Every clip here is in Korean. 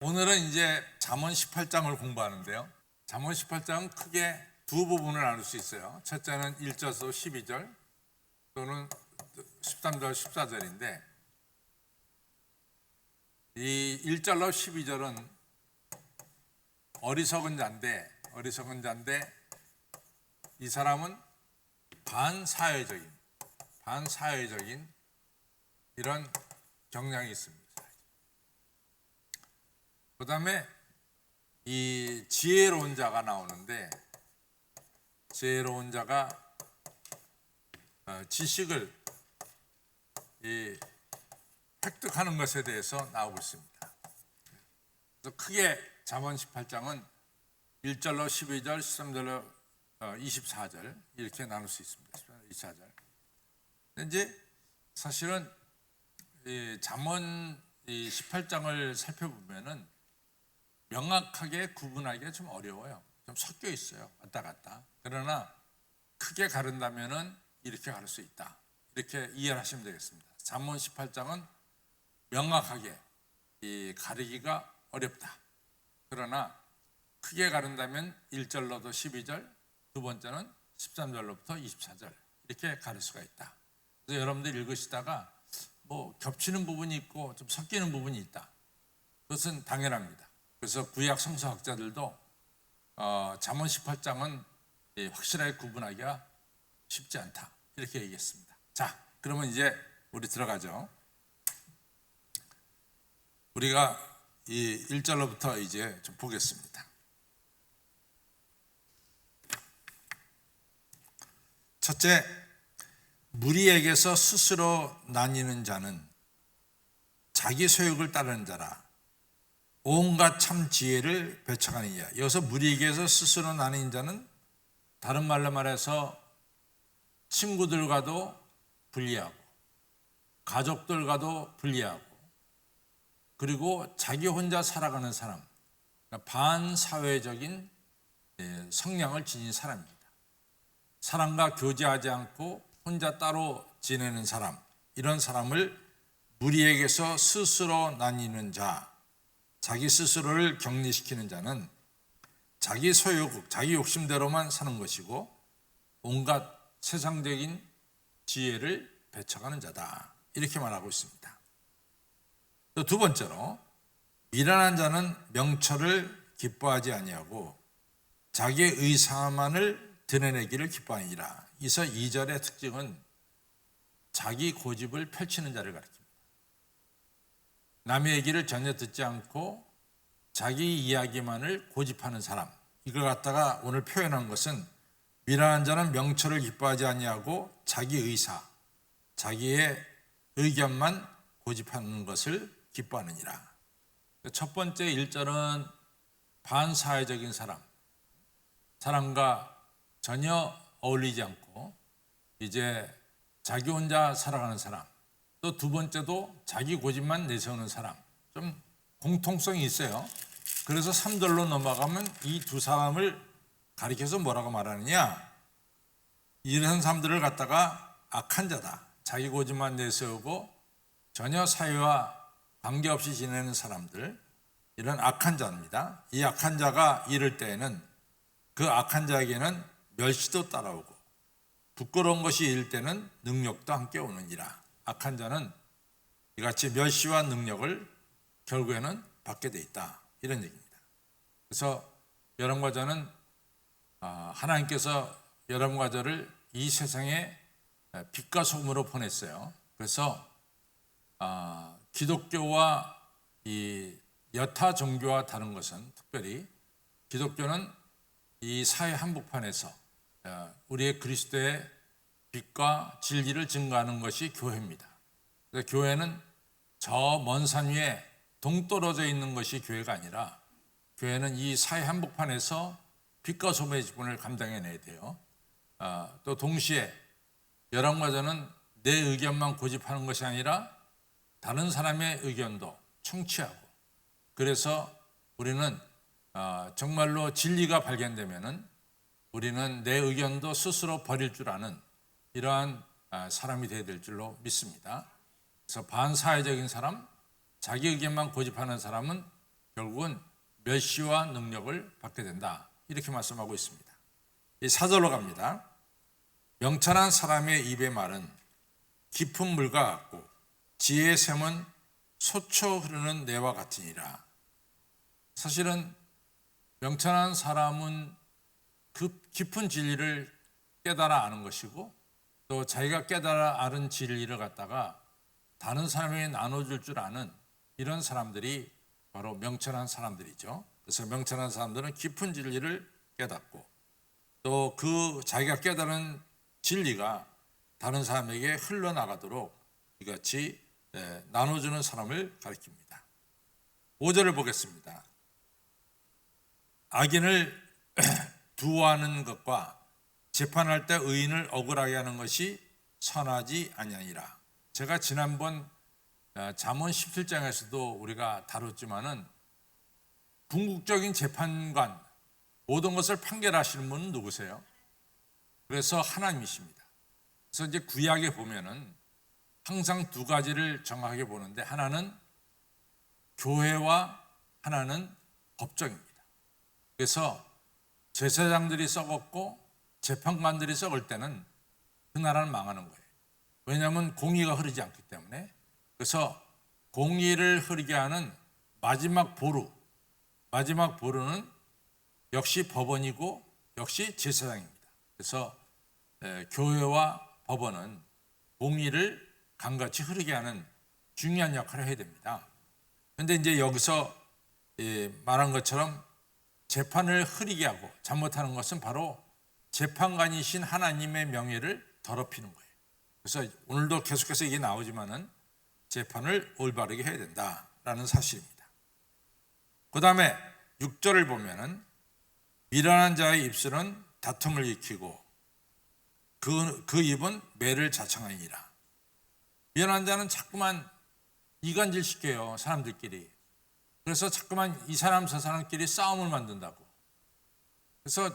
오늘은 이제 잠언 18장을 공부하는데요. 잠언 18장은 크게 두 부분을 나눌 수 있어요. 첫째는 1절에서 12절 또는 13절, 14절인데 이 1절로 12절은 어리석은 자인데 이 사람은 반사회적인 이런 경향이 있습니다. 그 다음에 이 지혜로운 자가 나오는데 지혜로운 자가 지식을 획득하는 것에 대해서 나오고 있습니다. 그래서 크게 잠언 18장은 1절로 12절, 13절로 24절 이렇게 나눌 수 있습니다. 24절. 이제 사실은 이 잠언 18장을 살펴보면은 명확하게 구분하기가 좀 어려워요. 좀 섞여 있어요. 왔다 갔다. 그러나 크게 가른다면은 이렇게 가를 수 있다. 이렇게 이해를 하시면 되겠습니다. 잠언 18장은 명확하게 가리기가 어렵다. 그러나 크게 가른다면 1절로도 12절, 두 번째는 13절로부터 24절 이렇게 가를 수가 있다. 그래서 여러분들 읽으시다가 뭐 겹치는 부분이 있고 좀 섞이는 부분이 있다. 그것은 당연합니다. 그래서 구약 성서학자들도 잠언 18장은 확실하게 구분하기가 쉽지 않다. 이렇게 얘기했습니다. 자, 그러면 이제 우리 들어가죠. 우리가 이 1절로부터 이제 좀 보겠습니다. 첫째, 무리에게서 스스로 나뉘는 자는 자기 소욕을 따르는 자라. 온갖 참 지혜를 배척하는 이야. 여기서 무리에게서 스스로 나뉘는 자는 다른 말로 말해서 친구들과도 분리하고 가족들과도 분리하고 그리고 자기 혼자 살아가는 사람, 그러니까 반사회적인 성향을 지닌 사람입니다. 사람과 교제하지 않고 혼자 따로 지내는 사람, 이런 사람을 무리에게서 스스로 나뉘는 자, 자기 스스로를 격리시키는 자는 자기 소욕, 자기 욕심대로만 사는 것이고 온갖 세상적인 지혜를 배척하는 자다. 이렇게 말하고 있습니다. 또 두 번째로 미련한 자는 명철을 기뻐하지 아니하고 자기의 의사만을 드러내기를 기뻐하니라. 이서 2절의 특징은 자기 고집을 펼치는 자를 가리킵니다. 남의 얘기를 전혀 듣지 않고 자기 이야기만을 고집하는 사람, 이걸 갖다가 오늘 표현한 것은 미련한 자는 명철을 기뻐하지 아니하고 자기 의사, 자기의 의견만 고집하는 것을 기뻐하느니라. 첫 번째 1절은 반사회적인 사람, 사람과 전혀 어울리지 않고 이제 자기 혼자 살아가는 사람, 또 두 번째도 자기 고집만 내세우는 사람, 좀 공통성이 있어요. 그래서 3절로 넘어가면 이 두 사람을 가리켜서 뭐라고 말하느냐, 이런 사람들을 갖다가 악한 자다. 자기 고집만 내세우고 전혀 사회와 관계없이 지내는 사람들, 이런 악한 자입니다. 이 악한 자가 이럴 때에는 그 악한 자에게는 멸시도 따라오고 부끄러운 것이 일 때는 능력도 함께 오느니라. 악한 자는 이같이 멸시와 능력을 결국에는 받게 돼 있다. 이런 얘기입니다. 그래서 여러분과 저는 하나님께서 여러분과 저를 이 세상에 빛과 소금으로 보냈어요. 그래서 기독교와 이 여타 종교와 다른 것은 특별히 기독교는 이 사회 한복판에서 우리의 그리스도의 빛과 진리를 증거하는 것이 교회입니다. 그래서 교회는 저 먼 산 위에 동떨어져 있는 것이 교회가 아니라 교회는 이 사회 한복판에서 빛과 소금의 직분을 감당해내야 돼요. 또 동시에 여러분과 저는 내 의견만 고집하는 것이 아니라 다른 사람의 의견도 청취하고, 그래서 우리는 정말로 진리가 발견되면은 우리는 내 의견도 스스로 버릴 줄 아는 이러한 사람이 되어야 될 줄로 믿습니다. 그래서 반사회적인 사람, 자기 의견만 고집하는 사람은 결국은 멸시와 능력을 받게 된다. 이렇게 말씀하고 있습니다. 이 사절로 갑니다. 명철한 사람의 입의 말은 깊은 물과 같고 지혜의 샘은 솟쳐 흐르는 내와 같으니라. 사실은 명철한 사람은 그 깊은 진리를 깨달아 아는 것이고 또 자기가 깨달아 아는 진리를 갖다가 다른 사람에게 나눠줄 줄 아는 이런 사람들이 바로 명철한 사람들이죠. 그래서 명철한 사람들은 깊은 진리를 깨닫고 또 그 자기가 깨달은 진리가 다른 사람에게 흘러나가도록 이같이 나눠주는 사람을 가리킵니다. 5절을 보겠습니다. 악인을 두어하는 것과 재판할 때 의인을 억울하게 하는 것이 선하지 아니하니라. 제가 지난번 잠언 17장에서도 우리가 다뤘지만은 궁극적인 재판관 모든 것을 판결하시는 분은 누구세요? 그래서 하나님이십니다. 그래서 이제 구약에 보면은 항상 두 가지를 정확하게 보는데 하나는 교회와 하나는 법정입니다. 그래서 제사장들이 썩었고 재판관들이 썩을 때는 그 나라는 망하는 거예요. 왜냐하면 공의가 흐르지 않기 때문에. 그래서 공의를 흐르게 하는 마지막 보루는 역시 법원이고 역시 제사장입니다. 그래서 교회와 법원은 공의를 강같이 흐르게 하는 중요한 역할을 해야 됩니다. 그런데 이제 여기서 말한 것처럼 재판을 흐리게 하고 잘못하는 것은 바로 재판관이신 하나님의 명예를 더럽히는 거예요. 그래서 오늘도 계속해서 이게 나오지만은 재판을 올바르게 해야 된다라는 사실입니다. 그 다음에 6절을 보면은 미련한 자의 입술은 다툼을 일으키고 그 입은 매를 자청하니라. 미련한 자는 자꾸만 이간질 시켜요, 사람들끼리. 그래서 자꾸만 이 사람 저 사람끼리 싸움을 만든다고. 그래서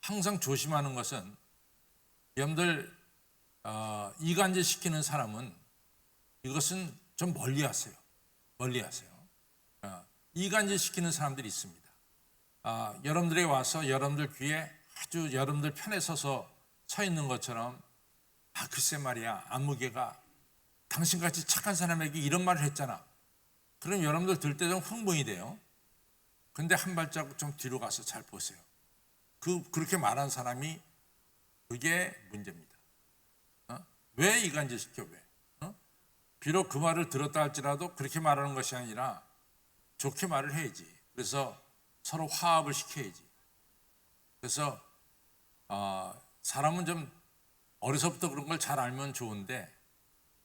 항상 조심하는 것은 여러분들 이간질 시키는 사람은 이것은 좀 멀리하세요. 이간질 시키는 사람들이 있습니다. 여러분들이 와서 여러분들 귀에 아주 여러분들 편에 서 있는 것처럼 글쎄 말이야 안무개가 당신같이 착한 사람에게 이런 말을 했잖아. 그럼 여러분들 들 때 좀 흥분이 돼요. 근데 한 발자국 좀 뒤로 가서 잘 보세요. 그렇게 말한 사람이 그게 문제입니다. 왜 이간질 시켜? 왜? 비록 그 말을 들었다 할지라도 그렇게 말하는 것이 아니라 좋게 말을 해야지. 그래서 서로 화합을 시켜야지. 그래서 사람은 좀 어려서부터 그런 걸 잘 알면 좋은데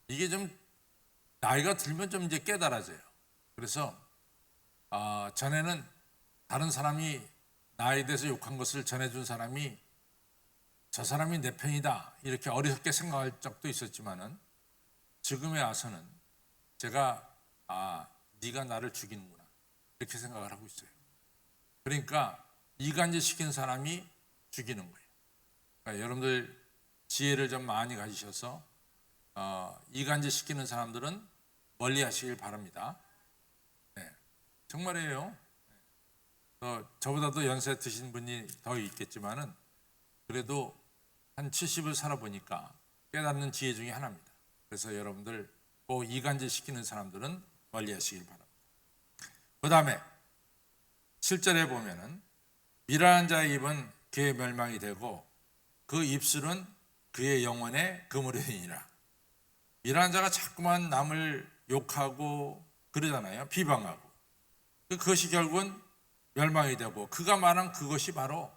이게 좀 나이가 들면 좀 이제 깨달아져요. 그래서 전에는 다른 사람이 나에 대해서 욕한 것을 전해준 사람이 저 사람이 내 편이다 이렇게 어리석게 생각할 적도 있었지만은 지금에 와서는 제가 네가 나를 죽이는구나 이렇게 생각을 하고 있어요. 그러니까 이간질 시킨 사람이 죽이는 거예요. 그러니까 여러분들 지혜를 좀 많이 가지셔서 이간질 시키는 사람들은 멀리 하시길 바랍니다. 네, 정말이에요. 저보다도 연세 드신 분이 더 있겠지만은 그래도 한 70을 살아보니까 깨닫는 지혜 중에 하나입니다. 그래서 여러분들 꼭 이간질 시키는 사람들은 멀리 하시길 바랍니다. 그 다음에 7절에 보면은 미련한 자의 입은 그의 멸망이 되고 그 입술은 그의 영혼의 그물이니라. 미련한 자가 자꾸만 남을 욕하고 그러잖아요. 비방하고. 그것이 결국은 멸망이 되고 그가 말한 그것이 바로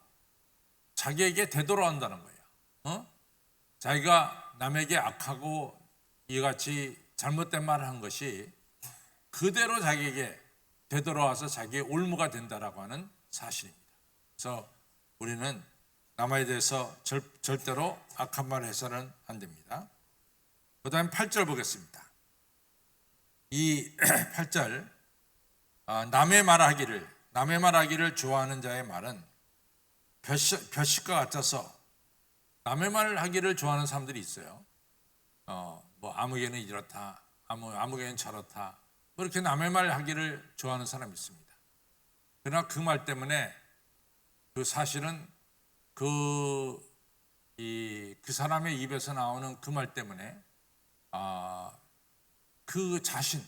자기에게 되돌아온다는 거예요. 자기가 남에게 악하고 이같이 잘못된 말을 한 것이 그대로 자기에게 되돌아와서 자기의 올무가 된다라고 하는 사실입니다. 그래서 우리는 남에 대해서 절대로 악한 말을 해서는 안 됩니다. 그 다음에 8절 보겠습니다. 이 8절 남의 말하기를 좋아하는 자의 말은 벼식과 같아서 남의 말을 하기를 좋아하는 사람들이 있어요. 뭐 아무개는 이렇다, 아무개는 저렇다, 뭐 이렇게 남의 말 하기를 좋아하는 사람이 있습니다. 그러나 그 말 때문에 그 사실은 그 사람의 입에서 나오는 그 말 때문에 그 자신,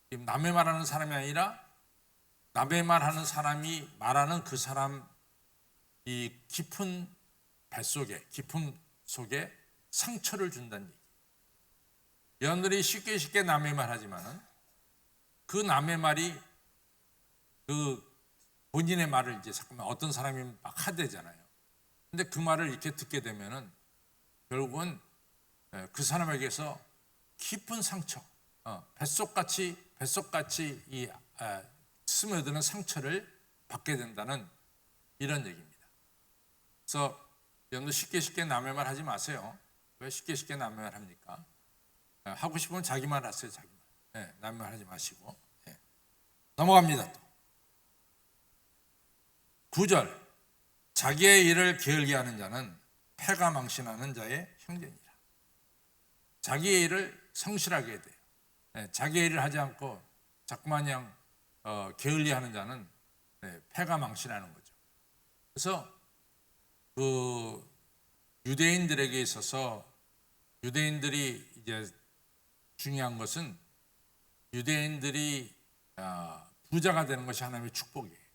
남의 말하는 사람이 아니라 남의 말하는 사람이 말하는 그 사람 이 깊은 뱃속에, 깊은 속에 상처를 준다는 얘기. 여러분들이 쉽게 남의 말 하지만은 그 남의 말이 그 본인의 말을 이제 잠깐만 어떤 사람이 막 하대잖아요. 근데 그 말을 이렇게 듣게 되면은 결국은 그 사람에게서 깊은 상처, 뱃속같이 이 스며드는 상처를 받게 된다는 이런 얘기입니다. 그래서 여러분들 쉽게 남의 말 하지 마세요. 왜 쉽게 남의 말 합니까? 하고 싶으면 자기 말 하세요. 자기 말. 남의 말 하지 마시고. 넘어갑니다. 또 9절, 자기의 일을 게을리 하는 자는 패가 망신하는 자의 형제니라. 자기의 일을 성실하게 해야 돼요. 자기의 일을 하지 않고 자꾸마냥 게을리 하는 자는 패가 망신하는 거죠. 그래서 그 유대인들에게 있어서 유대인들이 이제 중요한 것은 유대인들이 부자가 되는 것이 하나님의 축복이에요.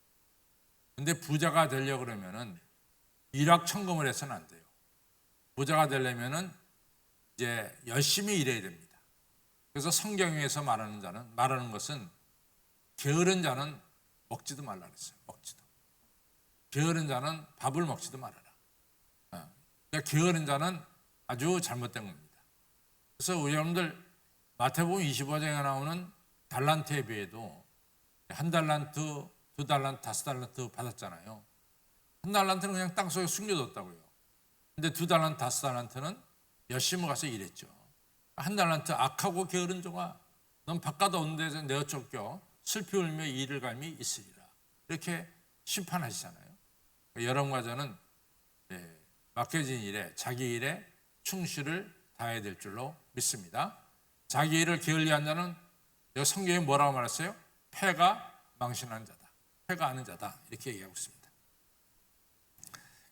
근데 부자가 되려고 그러면은 일확천금을 해서는 안 돼요. 부자가 되려면은 이제 열심히 일해야 됩니다. 그래서 성경에서 말하는 것은 게으른 자는 먹지도 말라 그랬어요. 먹지도. 게으른 자는 밥을 먹지도 말아라. 그러니까 게으른 자는 아주 잘못된 겁니다. 그래서 여러분들 마태복음 25장에 나오는 달란트에 비해도 1달란트, 2달란트, 5달란트 받았잖아요. 1달란트는 그냥 땅속에 숨겨뒀다고요. 근데 2달란트, 5달란트는 열심히 가서 일했죠. 1달란트, 악하고 게으른 종아, 넌 바깥 없는 데서 내어 쫓겨 슬피 울며 이를 갈미 있으리라. 이렇게 심판하시잖아요. 여러분과 저는 맡겨진 일에, 자기 일에 충실을 다해야 될 줄로 믿습니다. 자기 일을 게을리한 자는 성경에 뭐라고 말했어요? 패가 망신하는 자다. 패가 하는 자다. 이렇게 얘기하고 있습니다.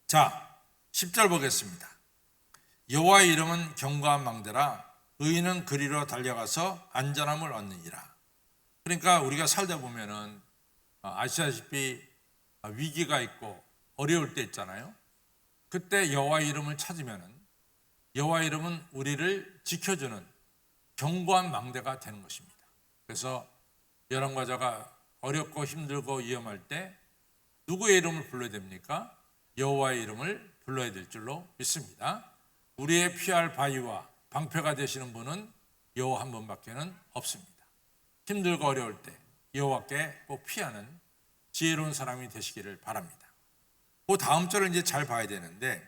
자, 10절 보겠습니다. 여호와의 이름은 견고한 망대라 의인은 그리로 달려가서 안전함을 얻느니라. 그러니까 우리가 살다 보면은 아시다시피 위기가 있고 어려울 때 있잖아요. 그때 여호와의 이름을 찾으면은 여호와의 이름은 우리를 지켜주는 견고한 망대가 되는 것입니다. 그래서 여러분과 저가 어렵고 힘들고 위험할 때 누구의 이름을 불러야 됩니까? 여호와의 이름을 불러야 될 줄로 믿습니다. 우리의 피할 바위와 방패가 되시는 분은 여호와 한 분밖에는 없습니다. 힘들고 어려울 때 여호와께 꼭 피하는 지혜로운 사람이 되시기를 바랍니다. 그 다음 절을 이제 잘 봐야 되는데,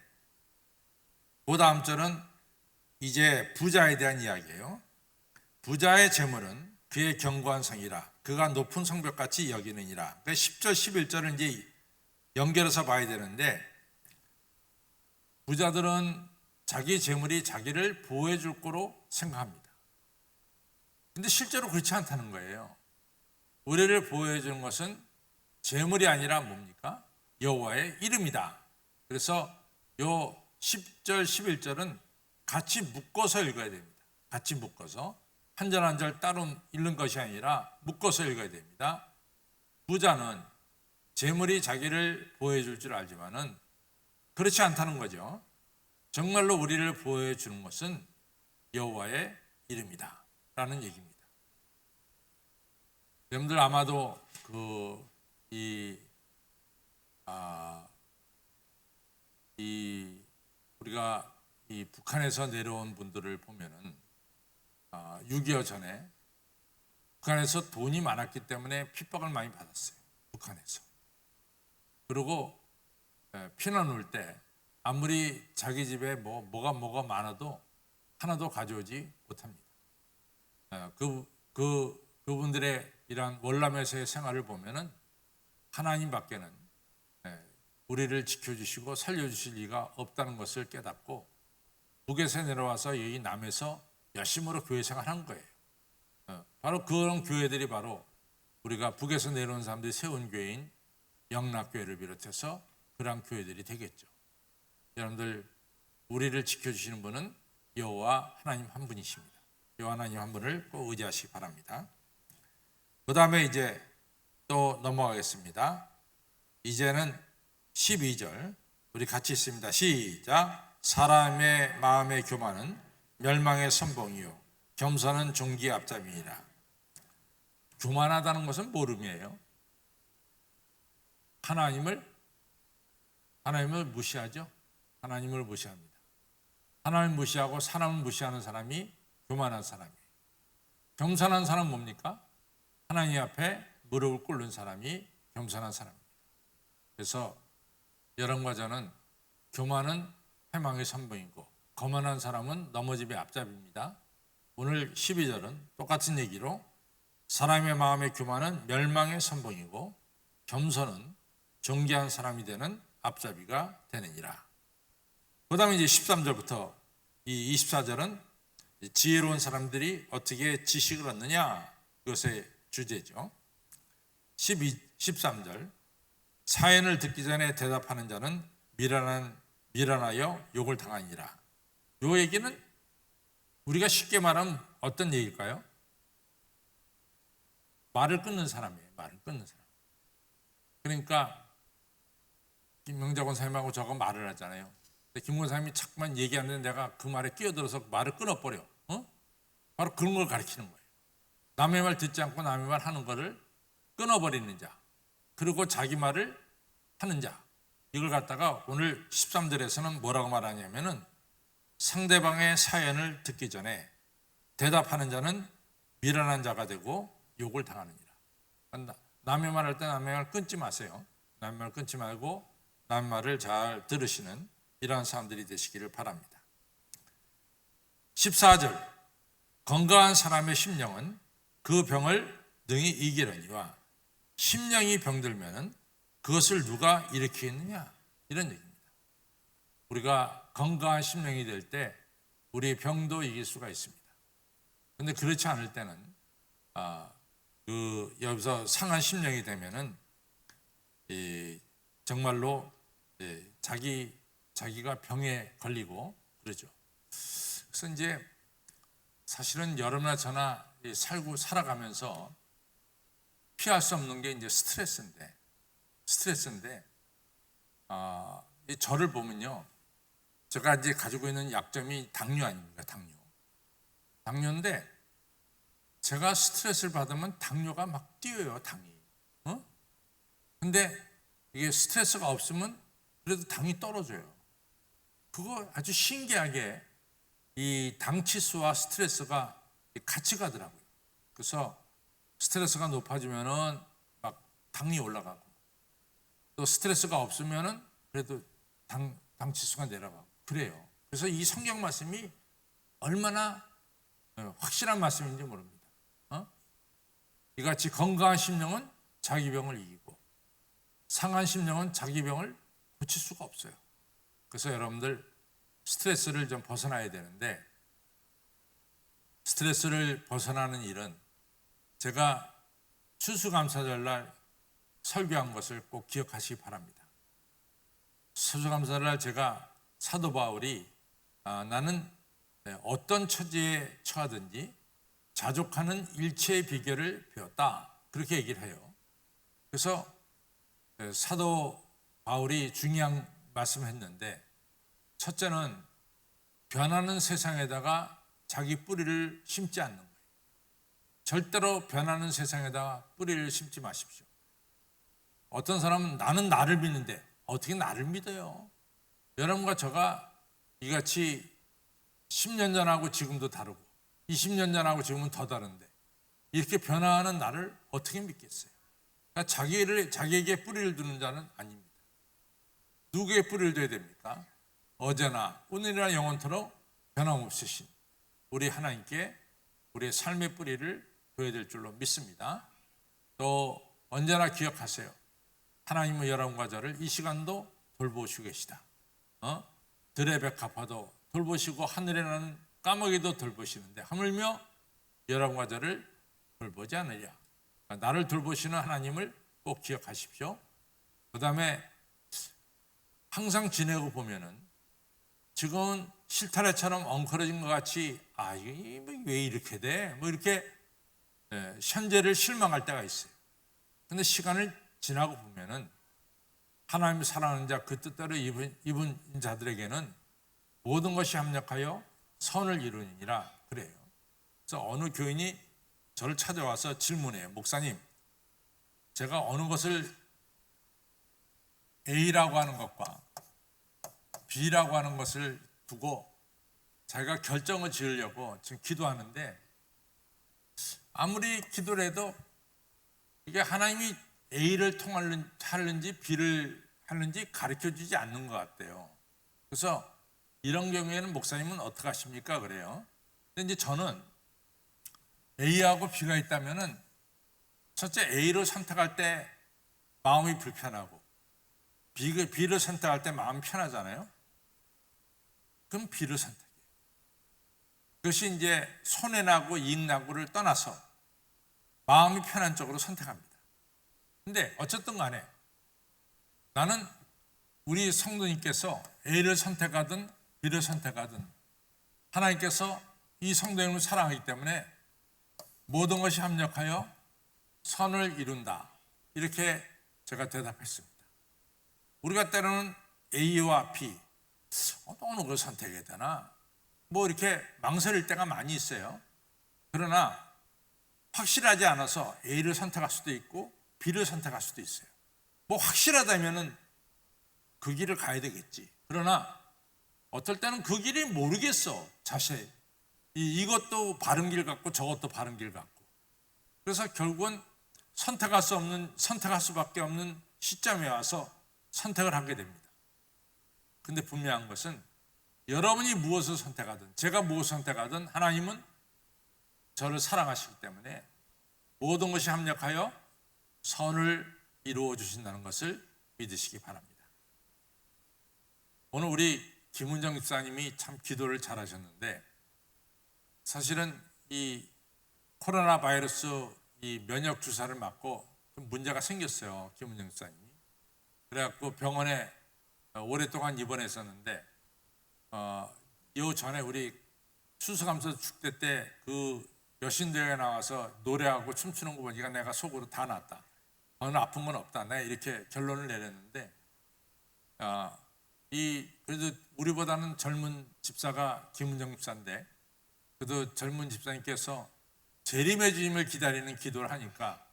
그 다음 절은 이제 부자에 대한 이야기예요. 부자의 재물은 그의 견고한 성이라 그가 높은 성벽같이 여기느니라. 그러니까 10절 11절을 이제 연결해서 봐야 되는데, 부자들은 자기 재물이 자기를 보호해 줄 거로 생각합니다. 근데 실제로 그렇지 않다는 거예요. 우리를 보호해 주는 것은 재물이 아니라 뭡니까? 여호와의 이름이다. 그래서 요 10절 11절은 같이 묶어서 읽어야 됩니다. 같이 묶어서 한 절 한 절 따로 읽는 것이 아니라 묶어서 읽어야 됩니다. 부자는 재물이 자기를 보호해 줄 줄 알지만은 그렇지 않다는 거죠. 정말로 우리를 보호해 주는 것은 여호와의 이름이다 라는 얘기입니다. 여러분들 아마도 우리가 이 북한에서 내려온 분들을 보면은 6.25 전에 북한에서 돈이 많았기 때문에 핍박을 많이 받았어요. 북한에서. 그리고 피난 올 때 아무리 자기 집에 뭐가 많아도 하나도 가져오지 못합니다. 그분들의 이러한 월남에서의 생활을 보면은 하나님밖에는 우리를 지켜주시고 살려주실 리가 없다는 것을 깨닫고 북에서 내려와서 여기 남에서 열심으로 교회 생활한 거예요. 바로 그런 교회들이 바로 우리가 북에서 내려온 사람들이 세운 교회인 영락교회를 비롯해서 그러한 교회들이 되겠죠. 여러분들, 우리를 지켜주시는 분은 여호와 하나님 한 분이십니다. 여호와 하나님 한 분을 꼭 의지하시기 바랍니다. 그 다음에 이제 또 넘어가겠습니다. 이제는 12절 우리 같이 있습니다. 시작. 사람의 마음의 교만은 멸망의 선봉이요 겸손은 존귀의 앞잡이니라. 교만하다는 것은 모름이에요. 하나님을 무시하죠. 하나님을 무시합니다. 하나님을 무시하고 사람을 무시하는 사람이 교만한 사람이에요. 겸손한 사람은 뭡니까? 하나님 앞에 무릎을 꿇는 사람이 겸손한 사람입니다. 그래서 여러분과 저는 교만은 패망의 선봉이고 거만한 사람은 넘어짐의 앞잡이입니다. 오늘 12절은 똑같은 얘기로 사람의 마음의 교만은 멸망의 선봉이고 겸손은 존귀한 사람이 되는 앞잡이가 되느니라. 그 다음에 이제 13절부터 이 24절은 지혜로운 사람들이 어떻게 지식을 얻느냐, 그것의 주제죠. 13절 사연을 듣기 전에 대답하는 자는 미련하여 욕을 당하니라. 이 얘기는 우리가 쉽게 말하면 어떤 얘기일까요? 말을 끊는 사람이에요. 말을 끊는 사람. 그러니까 김명자 권사님하고 저거 말을 하잖아요. 김 권사님이 자꾸만 얘기하는데 내가 그 말에 끼어들어서 말을 끊어버려. 바로 그런 걸 가르치는 거예요. 남의 말 듣지 않고 남의 말 하는 거를 끊어버리는 자, 그리고 자기 말을 하는 자, 이걸 갖다가 오늘 13절에서는 뭐라고 말하냐면은 상대방의 사연을 듣기 전에 대답하는 자는 미련한 자가 되고 욕을 당하느니라. 남의 말 할 때 남의 말 끊지 마세요. 남의 말 끊지 말고 남의 말을 잘 들으시는 이러한 사람들이 되시기를 바랍니다. 14절 건강한 사람의 심령은 그 병을 능히 이기려니와 심령이 병들면은 그것을 누가 일으키겠느냐, 이런 얘기입니다. 우리가 건강한 심령이 될 때 우리의 병도 이길 수가 있습니다. 그런데 그렇지 않을 때는 여기서 상한 심령이 되면은 정말로 자기가 병에 걸리고 그러죠. 그래서 이제 사실은 여러분이나 저나 살아가면서 피할 수 없는 게 이제 스트레스인데 저를 보면요, 제가 이제 가지고 있는 약점이 당뇨 아닙니까? 당뇨인데 제가 스트레스를 받으면 당뇨가 막 뛰어요, 당이. 근데 이게 스트레스가 없으면 그래도 당이 떨어져요. 그거 아주 신기하게 이 당 치수와 스트레스가 같이 가더라고요. 그래서 스트레스가 높아지면은 막 당이 올라가고, 또 스트레스가 없으면은 그래도 당 치수가 내려가고 그래요. 그래서 이 성경 말씀이 얼마나 확실한 말씀인지 모릅니다. 이같이 건강한 심령은 자기 병을 이기고 상한 심령은 자기 병을 고칠 수가 없어요. 그래서 여러분들 스트레스를 좀 벗어나야 되는데, 스트레스를 벗어나는 일은 제가 추수감사절날 설교한 것을 꼭 기억하시기 바랍니다. 추수감사절날 제가 사도 바울이 나는 어떤 처지에 처하든지 자족하는 일체의 비결을 배웠다, 그렇게 얘기를 해요. 그래서 사도 바울이 중요한 말씀을 했는데, 첫째는 변하는 세상에다가 자기 뿌리를 심지 않는 거예요. 절대로 변하는 세상에다가 뿌리를 심지 마십시오. 어떤 사람은 나는 나를 믿는데 어떻게 나를 믿어요? 여러분과 저가 이같이 10년 전하고 지금도 다르고 20년 전하고 지금은 더 다른데 이렇게 변화하는 나를 어떻게 믿겠어요? 그러니까 자기에게 뿌리를 두는 자는 아닙니다. 누구의 뿌리를 둬야 됩니까? 어제나 오늘이나 영원토록 변함없으신 우리 하나님께 우리의 삶의 뿌리를 둬야 될 줄로 믿습니다. 또 언제나 기억하세요. 하나님은 여러분과 저를 이 시간도 돌보시고 계시다. 들의 백합화도 돌보시고 하늘에 나는 까마귀도 돌보시는데 하물며 여러분과 저를 돌보지 않으랴. 나를 돌보시는 하나님을 꼭 기억하십시오. 그다음에 항상 지내고 보면은 지금은 실타래처럼 엉클어진 것 같이 이게 왜 이렇게 돼? 뭐 이렇게 현재를 실망할 때가 있어요. 근데 시간을 지나고 보면은 하나님을 사랑하는 자, 그 뜻대로 입은 자들에게는 모든 것이 합력하여 선을 이루니라 그래요. 그래서 어느 교인이 저를 찾아와서 질문해요. 목사님, 제가 어느 것을 A라고 하는 것과 B라고 하는 것을 두고 자기가 결정을 지으려고 지금 기도하는데 아무리 기도를 해도 이게 하나님이 A를 하는지 B를 하는지 가르쳐주지 않는 것 같아요. 그래서 이런 경우에는 목사님은 어떻게 하십니까? 그래요. 근데 이제 저는 A하고 B가 있다면은 첫째 A를 선택할 때 마음이 불편하고 B를 선택할 때 마음이 편하잖아요. 그럼 B를 선택해요. 그것이 이제 손해나고 이익나고를 떠나서 마음이 편한 쪽으로 선택합니다. 근데 어쨌든 간에 나는 우리 성도님께서 A를 선택하든 B를 선택하든 하나님께서 이 성도님을 사랑하기 때문에 모든 것이 합력하여 선을 이룬다. 이렇게 제가 대답했습니다. 우리가 때로는 A와 B 어느 걸 선택해야 되나 뭐 이렇게 망설일 때가 많이 있어요. 그러나 확실하지 않아서 A를 선택할 수도 있고 B를 선택할 수도 있어요. 뭐 확실하다면은 그 길을 가야 되겠지. 그러나 어떨 때는 그 길이 모르겠어. 자세히 이것도 바른 길 같고 저것도 바른 길 같고. 그래서 결국은 선택할 수밖에 없는 시점에 와서 선택을 하게 됩니다. 근데 분명한 것은 여러분이 무엇을 선택하든 제가 무엇을 선택하든 하나님은 저를 사랑하시기 때문에 모든 것이 합력하여 선을 이루어 주신다는 것을 믿으시기 바랍니다. 오늘 우리 김은정 집사님이 참 기도를 잘하셨는데 사실은 이 코로나 바이러스 이 면역 주사를 맞고 좀 문제가 생겼어요. 김은정 집사님이. 그래갖고 병원에 오랫동안 입원했었는데 요 전에 우리 추수감사 축제 때 그 여신대회에 나와서 노래하고 춤추는 거 보니까 내가 속으로 다 났다. 오늘 아픈 건 없다. 내가 이렇게 결론을 내렸는데 그래도 우리보다는 젊은 집사가 김은정 집사인데 그래도 젊은 집사님께서 재림의 주님을 기다리는 기도를 하니까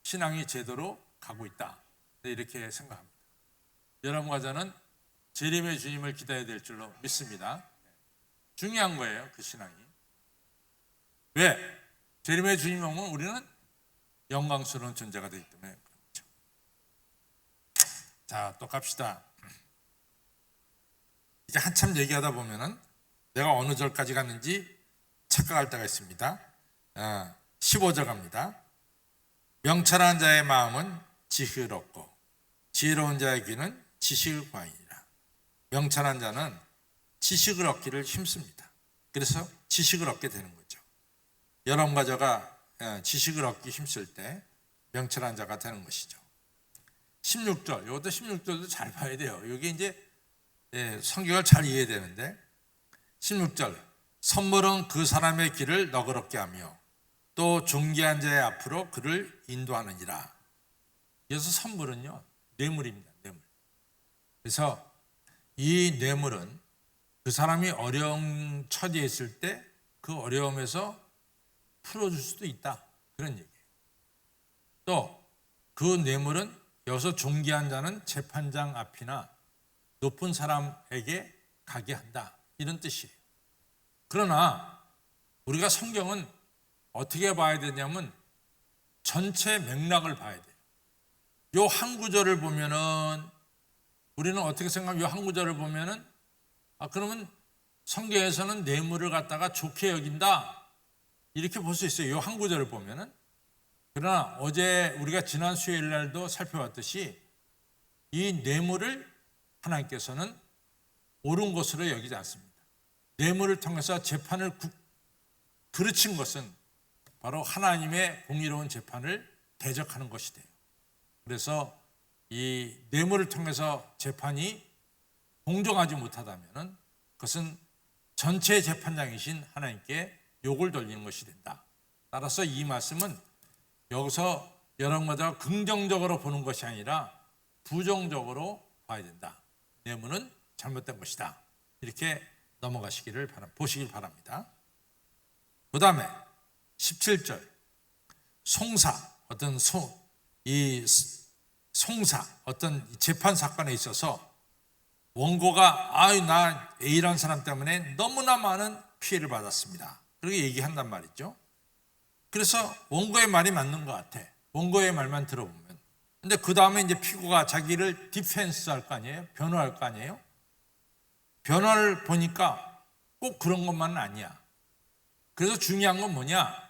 신앙이 제대로 가고 있다. 이렇게 생각합니다. 여러분과 저는 재림의 주님을 기다려야 될 줄로 믿습니다. 중요한 거예요, 그 신앙이. 왜? 재림의 주님 오면 우리는 영광스러운 존재가 되기 때문에 그렇죠. 자, 또 갑시다. 이제 한참 얘기하다 보면은 내가 어느 절까지 갔는지 착각할 때가 있습니다. 15절 갑니다. 명철한 자의 마음은 지식을 얻고 지혜로운 자의 귀는 지식을 구하니라. 명철한 자는 지식을 얻기를 힘씁니다. 그래서 지식을 얻게 되는 거죠. 여러분과 저가 지식을 얻기 힘쓸 때 명철한 자가 되는 것이죠. 16절, 이것도 16절도 잘 봐야 돼요. 여기 이제 성경을 잘 이해해야 되는데 16절, 선물은 그 사람의 길을 너그럽게 하며 또 존귀한 자의 앞으로 그를 인도하느니라. 그래서 선물은요, 뇌물입니다. 뇌물. 그래서 이 뇌물은 그 사람이 어려운 처지에 있을 때 그 어려움에서 풀어줄 수도 있다. 그런 얘기예요. 또 그 뇌물은 여기서 존귀한 자는 재판장 앞이나 높은 사람에게 가게 한다. 이런 뜻이에요. 그러나 우리가 성경은 어떻게 봐야 되냐면 전체 맥락을 봐야 돼요. 요 한 구절을 보면은 우리는 어떻게 생각하면 요 한 구절을 보면은 그러면 성경에서는 뇌물을 갖다가 좋게 여긴다. 이렇게 볼 수 있어요. 요 한 구절을 보면은. 그러나 어제 우리가 지난 수요일 날도 살펴봤듯이 이 뇌물을 하나님께서는 옳은 것으로 여기지 않습니다. 뇌물을 통해서 재판을 그르친 것은 바로 하나님의 공의로운 재판을 대적하는 것이 돼요. 그래서 이 뇌물을 통해서 재판이 공정하지 못하다면은 그것은 전체 재판장이신 하나님께 욕을 돌리는 것이 된다. 따라서 이 말씀은 여기서 여러분과 긍정적으로 보는 것이 아니라 부정적으로 봐야 된다. 뇌물은 잘못된 것이다. 이렇게 넘어가시기를 보시길 바랍니다. 그 다음에 17절 송사 어떤 송사 어떤 재판 사건에 있어서 원고가 나 A라는 사람 때문에 너무나 많은 피해를 받았습니다. 그렇게 얘기한단 말이죠. 그래서 원고의 말이 맞는 것 같아. 원고의 말만 들어보면. 근데 그 다음에 이제 피고가 자기를 디펜스 할 거 아니에요? 변호할 거 아니에요? 변호를 보니까 꼭 그런 것만은 아니야. 그래서 중요한 건 뭐냐?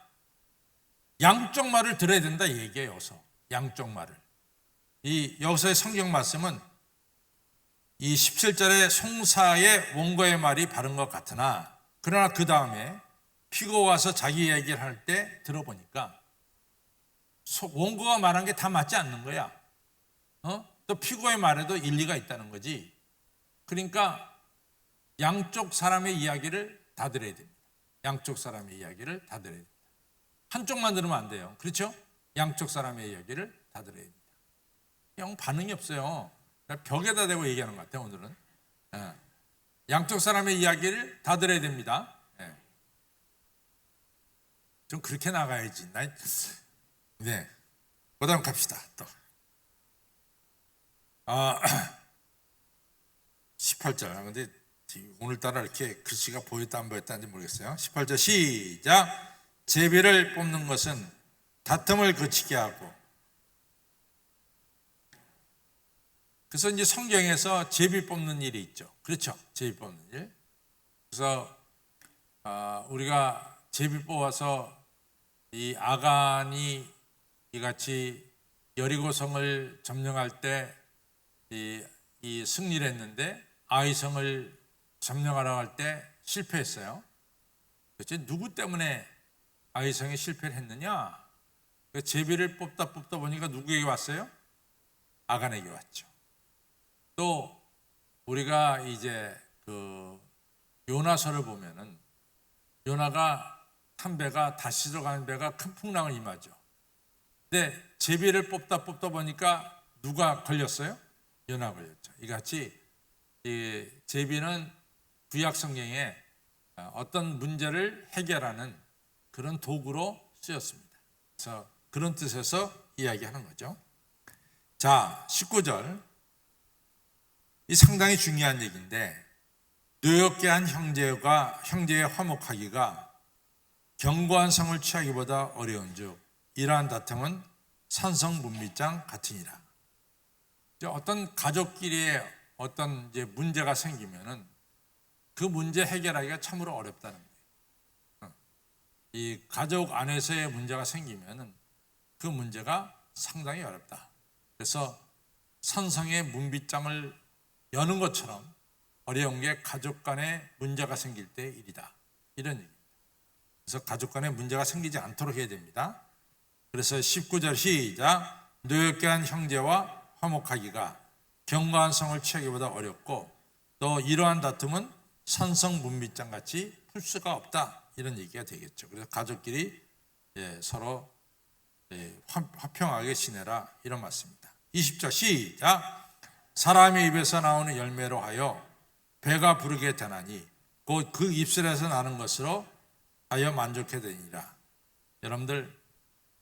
양쪽 말을 들어야 된다 이 얘기예요. 여기서 양쪽 말을. 여기서의 성경 말씀은 이 17절의 송사의 원고의 말이 바른 것 같으나 그러나 그 다음에 피고가 와서 자기 얘기를 할 때 들어보니까 원고가 말한 게 다 맞지 않는 거야. 또 피고의 말에도 일리가 있다는 거지. 그러니까 양쪽 사람의 이야기를 다 들어야 됩니다. 양쪽 사람의 이야기를 다 들어야 됩니다. 한쪽만 들으면 안 돼요. 그렇죠? 양쪽 사람의 이야기를 다 들어야 됩니다. 영 반응이 없어요. 벽에다 대고 얘기하는 것 같아요. 오늘은. 양쪽 사람의 이야기를 다 들어야 됩니다. 좀 그렇게 나가야지. 네. 그 다음 갑시다. 또. 18절. 근데 오늘따라 이렇게 글씨가 보였다 안 보였다는지 모르겠어요. 18절 시작. 제비를 뽑는 것은 다툼을 그치게 하고. 그래서 이제 성경에서 제비 뽑는 일이 있죠. 그렇죠. 제비 뽑는 일. 그래서 우리가 제비 뽑아서 이 아간이 이같이 여리고성을 점령할 때 이 승리를 했는데 아이성을 점령하러 갈 때 실패했어요. 도대체 누구 때문에 아이성에 실패를 했느냐? 그 제비를 뽑다 보니까 누구에게 왔어요? 아간에게 왔죠. 또 우리가 이제 그 요나서를 보면은 요나가 탄 배가 다시 들어가는 배가 큰 풍랑을 임하죠. 근데 제비를 뽑다 보니까 누가 걸렸어요? 요나가 걸렸죠. 이같이 이 제비는 구약 성경에 어떤 문제를 해결하는 그런 도구로 쓰였습니다. 그래서 그런 뜻에서 이야기하는 거죠. 자, 19절. 이 상당히 중요한 얘기인데 노엽게 한 형제의 화목하기가 견고한 성을 취하기보다 어려운즉 이러한 다툼은 산성문밑장 같으니라. 어떤 가족끼리의 어떤 이제 문제가 생기면은 그 문제 해결하기가 참으로 어렵다는 거예요. 이 가족 안에서의 문제가 생기면은 그 문제가 상당히 어렵다. 그래서 산성의 문빗장을 여는 것처럼 어려운 게 가족 간에 문제가 생길 때 일이다. 이런 얘기입니다. 그래서 가족 간에 문제가 생기지 않도록 해야 됩니다. 그래서 19절 시작. 노엽게 한 형제와 화목하기가 견고한 성을 취하기보다 어렵고 또 이러한 다툼은 산성 문빗장 같이 풀 수가 없다. 이런 얘기가 되겠죠. 그래서 가족끼리 서로 화평하게 지내라 이런 말씀입니다. 20절 시작. 사람의 입에서 나오는 열매로 하여 배가 부르게 되나니 곧 그 입술에서 나는 것으로 하여 만족해 되니라. 여러분들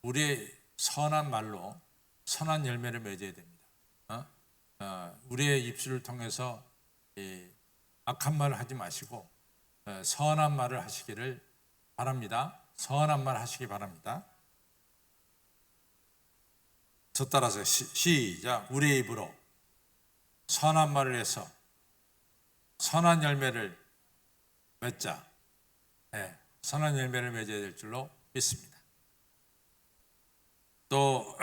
우리의 선한 말로 선한 열매를 맺어야 됩니다. 우리의 입술을 통해서 악한 말을 하지 마시고 선한 말을 하시기를 바랍니다. 선한 말 하시기 바랍니다. 저 따라서 시작. 우리의 입으로 선한 말을 해서 선한 열매를 맺자. 선한 열매를 맺어야 될 줄로 믿습니다. 또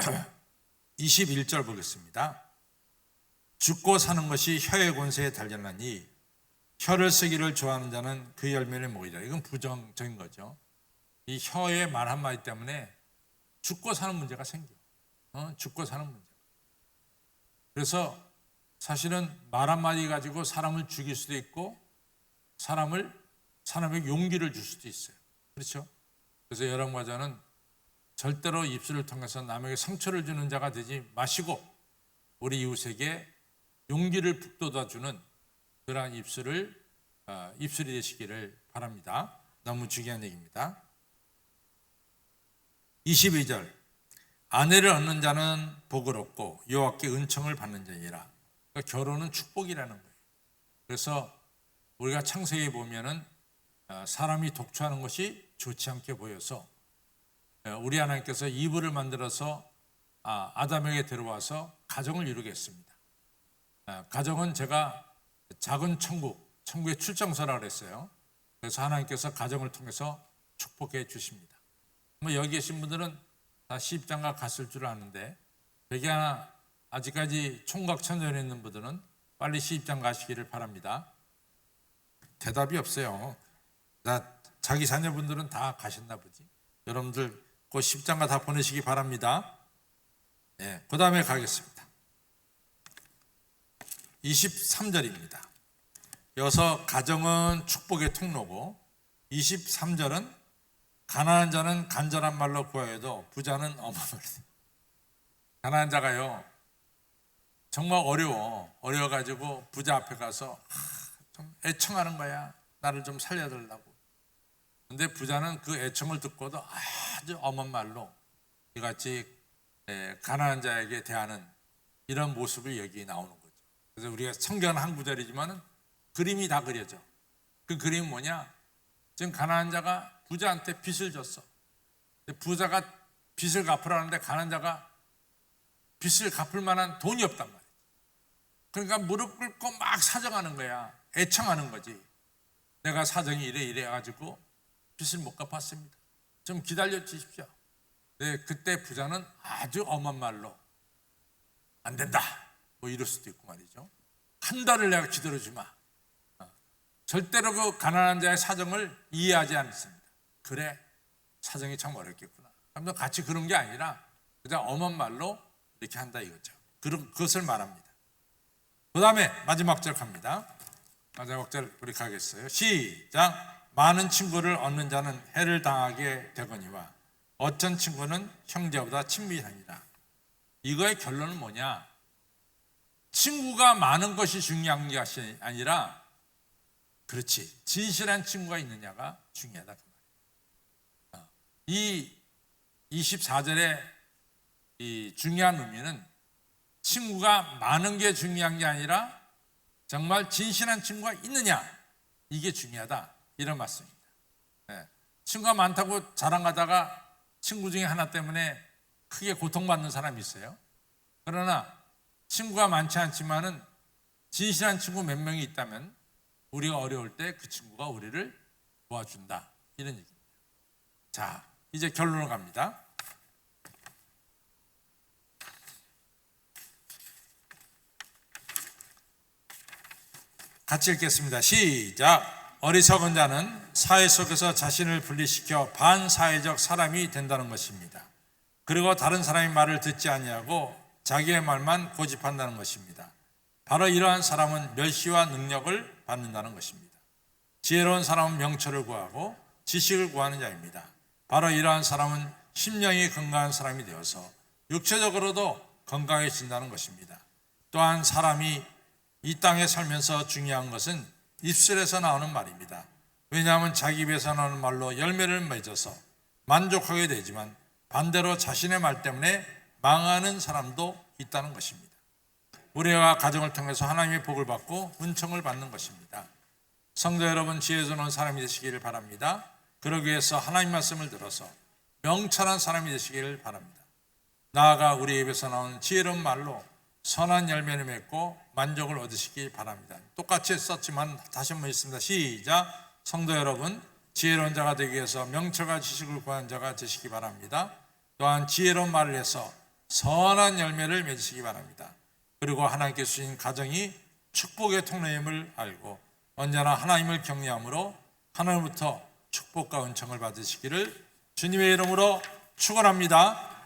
21절 보겠습니다. 죽고 사는 것이 혀의 권세에 달렸나니 혀를 쓰기를 좋아하는 자는 그 열매를 먹으리라. 이건 부정적인 거죠. 이 혀의 말 한마디 때문에 죽고 사는 문제가 생겨. 죽고 사는 문제. 그래서 사실은 말 한마디 가지고 사람을 죽일 수도 있고 사람에게 용기를 줄 수도 있어요. 그렇죠? 그래서 여러분과 저는 절대로 입술을 통해서 남에게 상처를 주는 자가 되지 마시고 우리 이웃에게 용기를 북돋아주는 그러한 입술이 되시기를 바랍니다. 너무 중요한 얘기입니다. 22절 아내를 얻는 자는 복을 얻고 여호와께 은총을 받는 자니라. 그러니까 결혼은 축복이라는 거예요. 그래서 우리가 창세기에 보면은 사람이 독초하는 것이 좋지 않게 보여서 우리 하나님께서 이브를 만들어서 아담에게 데려와서 가정을 이루게 했습니다. 가정은 제가 작은 천국의 출정서라고 그랬어요. 그래서 하나님께서 가정을 통해서 축복해 주십니다. 여기 계신 분들은 다 시집장가 갔을 줄 아는데 백이나 아직까지 총각 처녀에 있는 분들은 빨리 시집장 가시기를 바랍니다. 대답이 없어요. 자기 자녀분들은 다 가셨나 보지. 여러분들 곧 시집장가 다 보내시기 바랍니다. 그 다음에 가겠습니다. 23절입니다. 여기서 가정은 축복의 통로고 23절은 가난한 자는 간절한 말로 구하여도 부자는 어마어마하다. 가난한 자가요 정말 어려워가지고 부자 앞에 가서 좀 애청하는 거야. 나를 좀 살려달라고. 근데 부자는 그 애청을 듣고도 아주 엄한 말로 이같이 가난한 자에게 대하는 이런 모습이 여기 나오는 거죠. 그래서 우리가 성경은 한 구절이지만은 그림이 다 그려져. 그 그림은 뭐냐? 지금 가난한 자가 부자한테 빚을 졌어. 부자가 빚을 갚으라는데 가난한 자가 빚을 갚을 만한 돈이 없단 말이야. 그러니까 무릎 꿇고 막 사정하는 거야. 애청하는 거지. 내가 사정이 이래 해가지고 빚을 못 갚았습니다. 좀 기다려 주십시오. 그때 부자는 아주 엄한 말로 안 된다 뭐 이럴 수도 있고 말이죠. 한 달을 내가 기다려 주마. 절대로 그 가난한 자의 사정을 이해하지 않습니다. 그래 사정이 참 어렵겠구나. 그럼 같이 그런 게 아니라 그냥 엄한 말로 이렇게 한다 이거죠. 그것을 말합니다. 그 다음에 마지막 절 갑니다. 마지막 절 우리 가겠어요. 시작. 많은 친구를 얻는 자는 해를 당하게 되거니와 어떤 친구는 형제보다 친밀하니라. 이거의 결론은 뭐냐? 친구가 많은 것이 중요한 것이 아니라 그렇지 진실한 친구가 있느냐가 중요하다 그 말이에요. 이 24절의 이 중요한 의미는 친구가 많은 게 중요한 게 아니라 정말 진실한 친구가 있느냐 이게 중요하다 이런 말씀입니다. 친구가 많다고 자랑하다가 친구 중에 하나 때문에 크게 고통받는 사람이 있어요. 그러나 친구가 많지 않지만은 진실한 친구 몇 명이 있다면 우리가 어려울 때 그 친구가 우리를 도와준다 이런 얘기입니다. 자 이제 결론으로 갑니다. 같이 읽겠습니다. 시작. 어리석은 자는 사회 속에서 자신을 분리시켜 반사회적 사람이 된다는 것입니다. 그리고 다른 사람의 말을 듣지 아니하고 자기의 말만 고집한다는 것입니다. 바로 이러한 사람은 멸시와 능력을 받는다는 것입니다. 지혜로운 사람은 명철을 구하고 지식을 구하는 자입니다. 바로 이러한 사람은 심령이 건강한 사람이 되어서 육체적으로도 건강해진다는 것입니다. 또한 사람이 이 땅에 살면서 중요한 것은 입술에서 나오는 말입니다. 왜냐하면 자기 입에서 나오는 말로 열매를 맺어서 만족하게 되지만 반대로 자신의 말 때문에 망하는 사람도 있다는 것입니다. 우리가 가정을 통해서 하나님의 복을 받고 은총을 받는 것입니다. 성도 여러분, 지혜로운 사람이 되시기를 바랍니다. 그러기 위해서 하나님 말씀을 들어서 명철한 사람이 되시기를 바랍니다. 나아가 우리 입에서 나오는 지혜로운 말로 선한 열매를 맺고 만족을 얻으시기 바랍니다. 똑같이 썼지만 다시 한번 읽습니다. 시작. 성도 여러분, 지혜로운 자가 되기 위해서 명철과 지식을 구하는 자가 되시기 바랍니다. 또한 지혜로운 말을 해서 선한 열매를 맺으시기 바랍니다. 그리고 하나님께 주신 가정이 축복의 통로임을 알고 언제나 하나님을 경외함으로 하나님부터 축복과 은총을 받으시기를 주님의 이름으로 축원합니다.